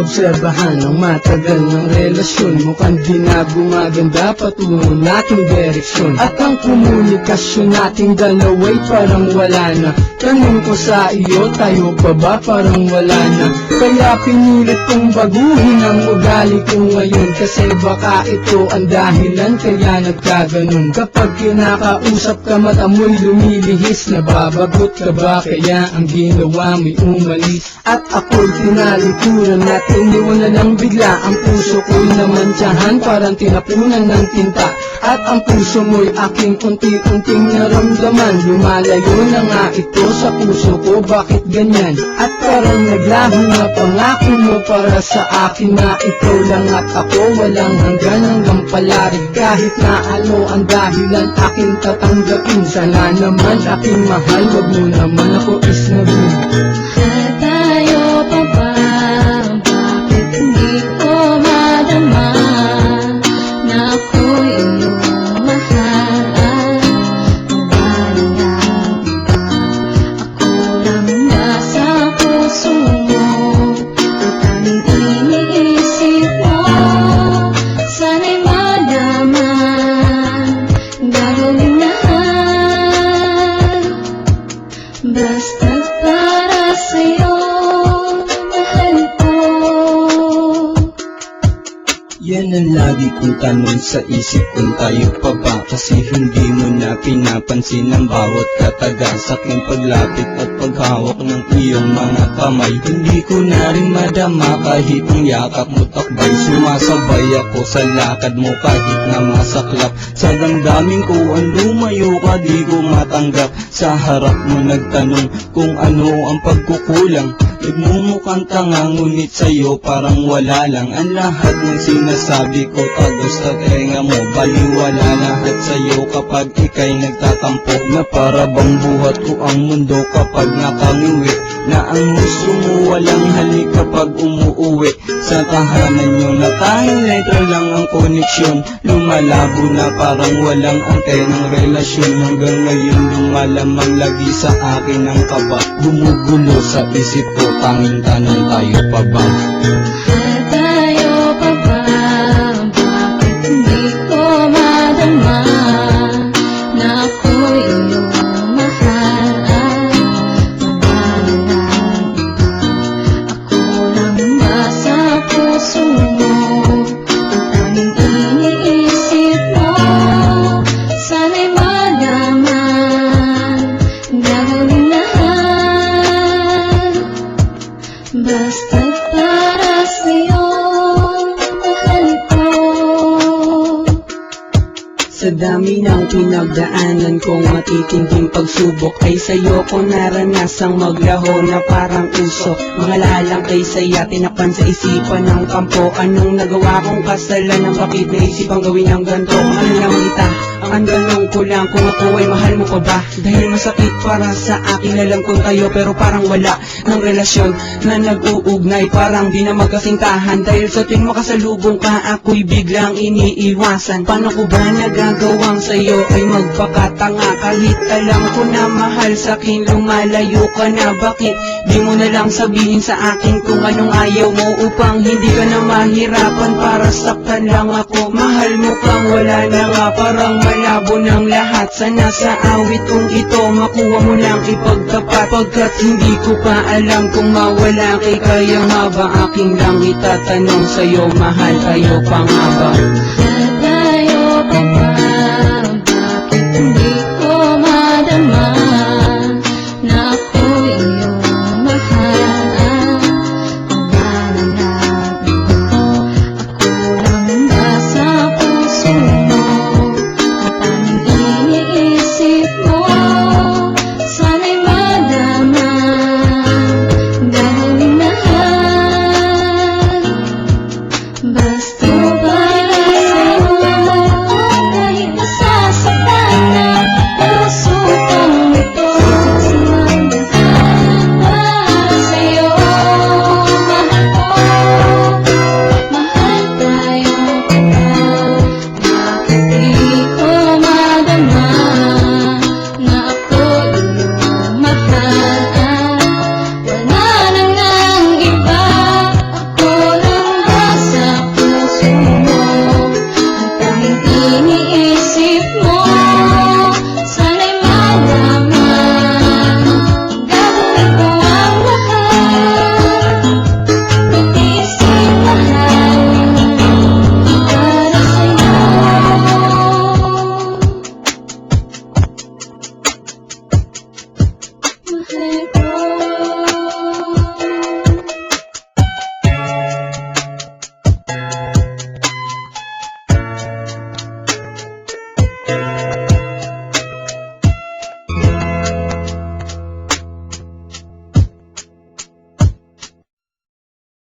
naobserbahan ang matagal ng relasyon. Mukhang di na gumaganda patungo nating direksyon. At ang komunikasyon nating dalawa'y parang wala na. Tanong ko sa iyo, tayo pa ba parang wala na? Kaya pinilit kong baguhin ang ugali ko ngayon, kasi baka ito ang dahilan kaya nagkaganon. Kapag kinakausap ka mata mo'y lumilihis, nababagot ka ba kaya ang ginawa mo'y umalis? At ako'y tinalikuran at iniwan na lang bigla. Ang puso ko'y namantsahan parang tinapunan ng tinta. At ang puso mo'y aking unti-unting naramdaman. Lumalayo na nga ito sa puso ko, bakit ganyan? At parang naglaho na pangako mo para sa akin na ikaw lang at ako walang hanggang palarig. Kahit na ano ang dahilan aking tatanggapin. Sana naman aking mahal, wag mo naman ako isnabin. Tayo pa ba? Bakit hindi ko madama na ako'y iyong mahal? Wala na iba, ako lang nasa puso mo. Ang tanging iniisip mo, sana'y malaman, gagawin lahat, basta't para sa'yo, mahal ko. Yan ang lagi kong tanong sa isip kung tayo pa ba, kasi hindi mo na pinapansin ang bawat kataga sa aking paglapit at paghawak ng iyong mga kamay. Hindi ko na rin madama kahit ang yakap mo takbay. Sumasabay ako sa lakad mo kahit na masaklap. Sa damdamin ko ang lumayo ka di ko matanggap. Sa harap mo nagtanong kung ano ang pagkukulang. Nagmumukhang tanga ngunit sa'yo parang wala lang. Ang lahat ng sinasabi ko tagos sa tenga mo. Baliwala lahat sa'yo kapag ika'y nagtatampo. Na para bang buhat ko ang mundo kapag nakangiwi. Na ang gusto mo walang halik kapag umuuwi. Sa tahanan nyo na tayong letra lang ang koneksyon. Lumalabo na parang walang antenang relasyon. Hanggang ngayon lumalamang lagi sa akin ang kaba. Gumugulo sa isip ko, tanging tanong tayo pa ba? Tayo pa ba? Bakit hindi ko madama na ako'y iyong mahal? Wala na iba, ako lang nasa puso mo. Ang tanging iniisip mo, sana'y malaman, gagawin lahat, basta't para sa'yo, mahal ko. Sa dami ng pinagdaanan kong matitinding pagsubok, ay sa'yo ko naranasang maglaho na parang usok. Mga lalang kay saya, tinakpan sa isipan ng kampo. Anong nagawa kong kasalanan, bakit naisipang gawin ang ganito? Mahal lang kita, ang tanong ko lang kung ako ay mahal mo pa ba? Dahil masakit para sa akin na lang kung tayo, pero parang wala ng relasyon na nag-uugnay. Parang di na magkasintahan, dahil sa tuwing makasalubong ka ako'y biglang iniiwasan. Paano ko ba nagagawang sa'yo ay magpakatanga? Kahit alam ko na mahal sa'kin, lumalayo ka na. Bakit di mo na lang sabihin sa akin kung anong ayaw mo, upang hindi ka na mahirapan para saktan lang ako? Mahal mo kang wala na nga, parang malabo ng lahat. Sana sa awit kong ito makuha mo lang ipagtapat, pagkat hindi ko pa alam kung mawala kay kaya nga ba? Aking lang itatanong sa'yo, mahal kayo pa nga ba? Tayo pa ba? Bakit hindi